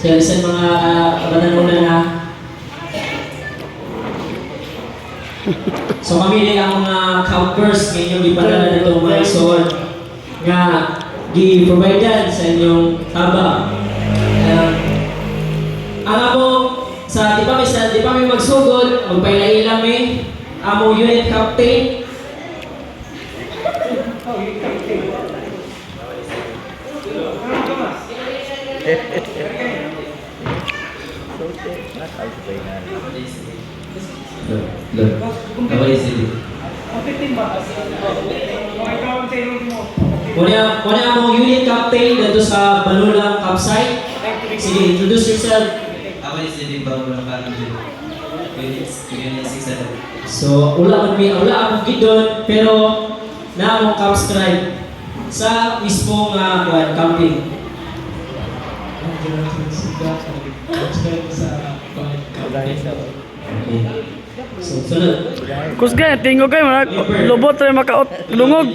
Joseph. Sa mga kabatanunan na. So kami din ang mga campers ngayon ipadala na itong mga isuon nga gi-providean sa inyong taba. Ang among sa di pa may magsugod, magpailailan mi among unit captain. Muna among unit captain dito sa Balulang campsite. Sige, introduce yourself. Ako ni si Balulang campsite. Unit 6. So, wala akong gidon, pero na akong subscribe sa mismong camping. So, sunod. Kusga, tingog kayo, lubot rin makaot, lungog.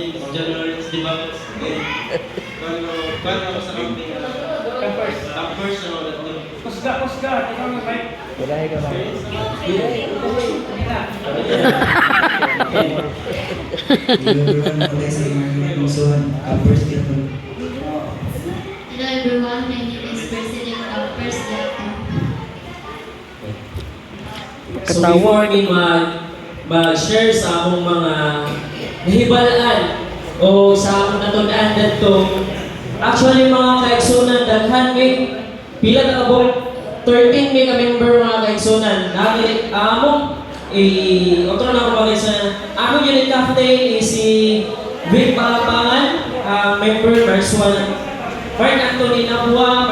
Hello everyone, my name is President of First Delta. So before ni mag-share sa akong mga nahibalaan o sa akong natundaan dito, actually mga kaigsunan, daghan may pila na about 13 may ka-member mga kaigsunan. Among otro na ako mga among unit captain is si Vic Palapangan, member Mark Mark Anthony Nabua,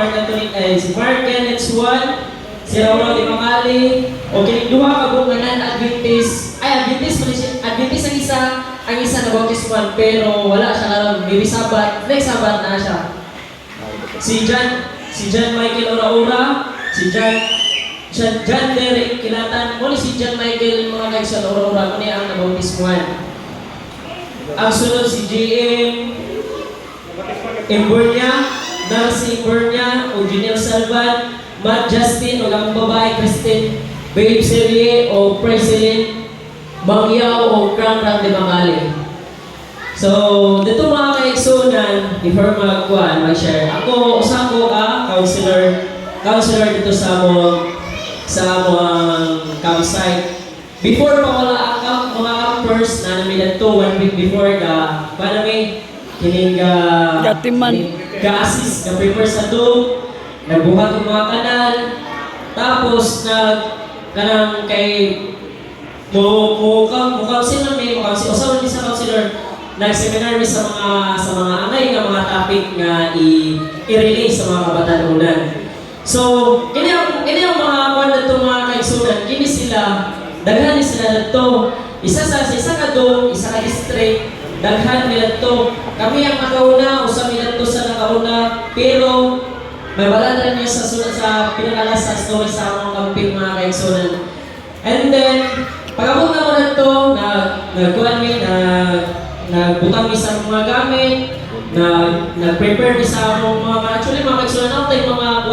si Mark Kenneth Swan, si Raul Di Mangali, o kinuha ka kung ganan Adventist ang isa na Baptist one, pero wala siya lang, maybe Sabat, next Sabat na siya. Si John Michael Ora-Ora, si John Derek Kilatan, muli si John Michael mga kaigsan Ora-Ora, muli ang na-Baptist one. Ang sunod si JM Imburnia, Nancy Imburnia, o Janelle Salvan, Matt Justin, o ang babae Christine, Babe Serie, o President, Bangyaw, o Krang de Mangali. So, dito mga kaigsunan, before mag-share, ako, usa ko counselor dito sa among campsite. Before pa wala ang mga campers na namin dito 1 week before kining ga-assist, ga-prepare sa doom, nagbuhat ng mga kanal, tapos kanang kay mukhang sila may usawan din sa counselor, nag-seminar sa mga angay nga mga topic nga i-relay sa mga kabatanunan. So, kini ang mga kwan dito mga kaigsunan, kini sila, daghan sila dito, isa ka doon, isa ka district, daghan nila to. Kami ang nakauna, usap nila to sa nakauna, pero may balala niya sa pinakalas sa story sa among camping mga kaigsunan. And then, pag-abot na mo na to, nagbutang mi sa mga gamit, nag-prepare mi sa among actually mga kaigsunan natin, mga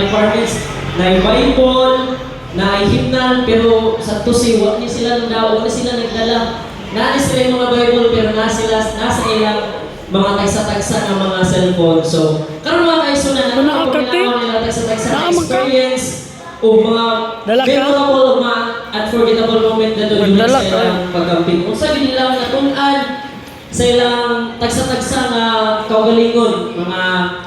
requirements, na Bible, na hymnal, pero sa to wala ni sila nagdala. Naalis sila yung mga Bible pero nasa ilang mga tagsa-tagsa ng mga cellphone. So, karon mga kaigsunan, ano po ginagawa nila tagsa-tagsa na experience o mga memorable o mga unforgettable moment na doon sa ilang pag-camping. Kung sabi nila natunan sa ilang tagsa-tagsa na kaugalingon, mga